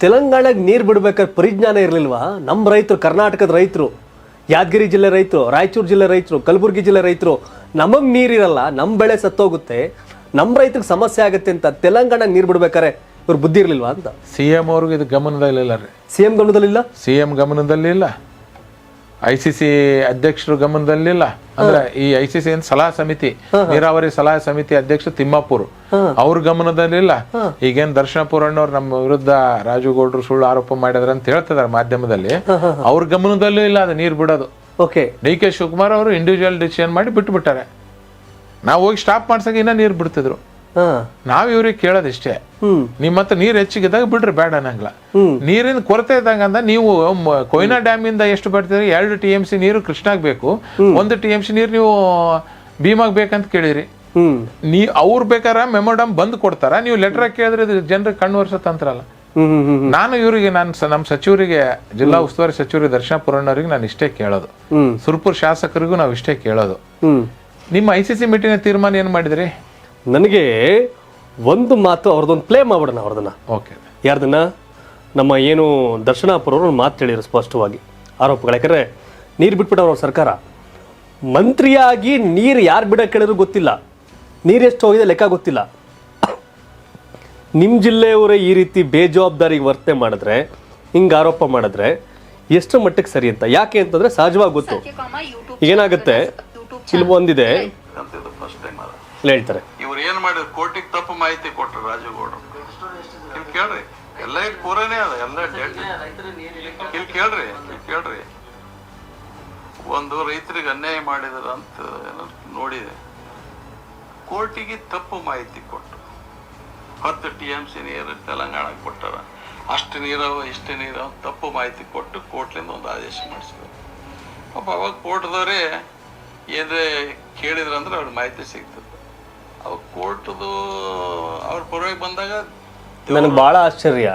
ತೆಲಂಗಾಣಕ್ಕೆ ನೀರು ಬಿಡ್ಬೇಕಾದ್ರೆ ಪರಿಜ್ಞಾನ ಇರಲಿಲ್ವಾ? ನಮ್ಮ ರೈತರು, ಕರ್ನಾಟಕದ ರೈತರು, ಯಾದಗಿರಿ ಜಿಲ್ಲೆ ರೈತರು, ರಾಯಚೂರು ಜಿಲ್ಲೆ ರೈತರು, ಕಲಬುರಗಿ ಜಿಲ್ಲೆ ರೈತರು, ನಮಗೆ ನೀರಿರಲ್ಲ, ನಮ್ಮ ಬೆಳೆ ಸತ್ತೋಗುತ್ತೆ, ನಮ್ಮ ರೈತರಿಗೆ ಸಮಸ್ಯೆ ಆಗುತ್ತೆ ಅಂತ ತೆಲಂಗಾಣಕ್ಕೆ ನೀರು ಬಿಡ್ಬೇಕಾರೆ ಇವ್ರು ಬುದ್ಧಿ ಇರಲಿಲ್ವಾ ಅಂತ. CM ಅವ್ರಿಗೆ ಇದು ಗಮನದಲ್ಲಿಲ್ಲ ರೀ. CM ಗಮನದಲ್ಲಿಲ್ಲ, CM ಗಮನದಲ್ಲಿಲ್ಲ, ICC ಅಧ್ಯಕ್ಷರು ಗಮನದಲ್ಲಿಲ್ಲ. ಅಂದ್ರೆ ಈ ICC ಸಲಹಾ ಸಮಿತಿ, ನೀರಾವರಿ ಸಲಹಾ ಸಮಿತಿ ಅಧ್ಯಕ್ಷ ತಿಮ್ಮಾಪುರ್ ಅವ್ರ ಗಮನದಲ್ಲಿಲ್ಲ. ಈಗೇನ್ ದರ್ಶನಪುರ ಅನ್ನೋರು ನಮ್ಮ ವಿರುದ್ಧ ರಾಜುಗೌಡರು ಸುಳ್ಳು ಆರೋಪ ಮಾಡಿದ್ರ ಅಂತ ಹೇಳ್ತಿದಾರೆ ಮಾಧ್ಯಮದಲ್ಲಿ, ಅವ್ರ ಗಮನದಲ್ಲೂ ಇಲ್ಲ ಅದು ನೀರು ಬಿಡೋದು. ಓಕೆ, DK ಶಿವಕುಮಾರ್ ಅವರು ಇಂಡಿವಿಜುವಲ್ ಡಿಸಿಷನ್ ಮಾಡಿ ಬಿಟ್ಬಿಟ್ಟಾರೆ. ನಾವು ಹೋಗಿ ಸ್ಟಾಪ್ ಮಾಡ್ಸಕ್ಕೆ ಇನ್ನ ನೀರು ಬಿಡ್ತಿದ್ರು. ನಾವ್ ಇವ್ರಿಗೆ ಕೇಳೋದಿಷ್ಟೇ, ನಿಮ್ಮ ಹತ್ರ ನೀರ್ ಹೆಚ್ಚಿಗಿದ್ದಾಗ ಬಿಡ್ರಿ, ಬೇಡ ಅನ್ನಂಗಿಲ್ಲ. ನೀರಿನ ಕೊರತೆ ಇದ್ದಂಗ ಅಂದ ನೀವು ಕೊಯ್ನಾ ಡ್ಯಾಮ್ ಇಂದ ಎಷ್ಟು ಬರ್ತೀರಿ? 2 TMC ನೀರು ಕೃಷ್ಣಾಗ್ ಬೇಕು, 1 TMC ನೀರು ನೀವು ಭೀಮಾಗ್ ಬೇಕಂತ ಕೇಳಿರಿ. ಅವ್ರು ಬೇಕಾರೆ ಮೆಮೊಡಮ್ ಬಂದ್ ಕೊಡ್ತಾರ, ನೀವು ಲೆಟರ್ ಕೇಳಿದ್ರೆ ಜನರಿಗೆ ಕಣ್ಣು ವರ್ಷ ತಂತ್ರಲ್ಲ. ನಾನು ಇವ್ರಿಗೆ ನಮ್ಮ ಸಚಿವರಿಗೆ, ಜಿಲ್ಲಾ ಉಸ್ತುವಾರಿ ಸಚಿವರಿಗೆ ದರ್ಶನ ಪುರಣ್ಣವ್ರಿಗೆ ನಾನು ಇಷ್ಟೇ ಕೇಳೋದು, ಸುರ್ಪುರ್ ಶಾಸಕರಿಗೂ ನಾವು ಇಷ್ಟೇ ಕೇಳೋದು, ನಿಮ್ಮ ICC ಮೀಟಿಂಗ್ ತೀರ್ಮಾನ ಏನ್ ಮಾಡಿದ್ರಿ? ನನಗೆ ಒಂದು ಮಾತು ಅವ್ರದ್ದೊಂದು ಪ್ಲೇ ಮಾಡ್ಬಿಡೋಣ ಅವ್ರದನ್ನ. ಓಕೆ, ಯಾರ್ದನ್ನ? ನಮ್ಮ ಏನು ದರ್ಶನಾಪುರವರು ಒಂದು ಮಾತು ಹೇಳಿದ್ರು ಸ್ಪಷ್ಟವಾಗಿ ಆರೋಪಗಳು. ಯಾಕಂದ್ರೆ ನೀರು ಬಿಟ್ಬಿಟ್ಟವ್ರ ಅವ್ರ ಸರ್ಕಾರ, ಮಂತ್ರಿಯಾಗಿ ನೀರು ಯಾರು ಬಿಡಕ್ಕೆ ಕೇಳಿದ್ರು ಗೊತ್ತಿಲ್ಲ, ನೀರು ಎಷ್ಟು ಹೋಗಿದೆ ಲೆಕ್ಕ ಗೊತ್ತಿಲ್ಲ. ನಿಮ್ಮ ಜಿಲ್ಲೆಯವರೇ ಈ ರೀತಿ ಬೇಜವಾಬ್ದಾರಿಗೆ ವರ್ತನೆ ಮಾಡಿದ್ರೆ, ಹಿಂಗೆ ಆರೋಪ ಮಾಡಿದ್ರೆ ಎಷ್ಟು ಮಟ್ಟಕ್ಕೆ ಸರಿ ಅಂತ. ಯಾಕೆ ಅಂತಂದ್ರೆ ಸಹಜವಾಗಿ ಗೊತ್ತು ಏನಾಗುತ್ತೆ. ಇಲ್ಲಿ ಒಂದಿದೆ ಹೇಳ್ತಾರೆ, ಇವ್ರು ಏನ್ ಮಾಡಿದ್ರು, ಕೋರ್ಟಿಗೆ ತಪ್ಪು ಮಾಹಿತಿ ಕೊಟ್ರು ರಾಜುಗೌಡರು. ಇಲ್ಲಿ ಕೇಳ್ರಿ, ಎಲ್ಲ ಇಟ್ ಪೂರನೇ ಅದ, ಎಲ್ಲ ಇಲ್ಲಿ ಕೇಳ್ರಿ, ಒಂದು ರೈತರಿಗೆ ಅನ್ಯಾಯ ಮಾಡಿದ್ರ ಅಂತ ನೋಡಿದೆ, ಕೋರ್ಟಿಗೆ ತಪ್ಪು ಮಾಹಿತಿ ಕೊಟ್ಟು 10 TMC ನೀರು ತೆಲಂಗಾಣಕ್ಕೆ ಕೊಟ್ಟಾರ, ಅಷ್ಟು ನೀರವ ಇಷ್ಟು ನೀರವ ತಪ್ಪು ಮಾಹಿತಿ ಕೊಟ್ಟು ಕೋರ್ಟ್ಲಿಂದ ಒಂದು ಆದೇಶ ಮಾಡಿಸಿದ್ರು. ಪಾಪ ಅವಾಗ ಕೋರ್ಟ್ದವ್ರೆ ಏನ್ರೆ ಕೇಳಿದ್ರಂದ್ರೆ ಅವ್ರಿಗೆ ಮಾಹಿತಿ ಸಿಗ್ತದೆ. ಅವಾಗ ಕೋರ್ಟ್ದು ಅವ್ರ ಪರವಾಗಿ ಬಂದಾಗ ನನಗೆ ಭಾಳ ಆಶ್ಚರ್ಯ.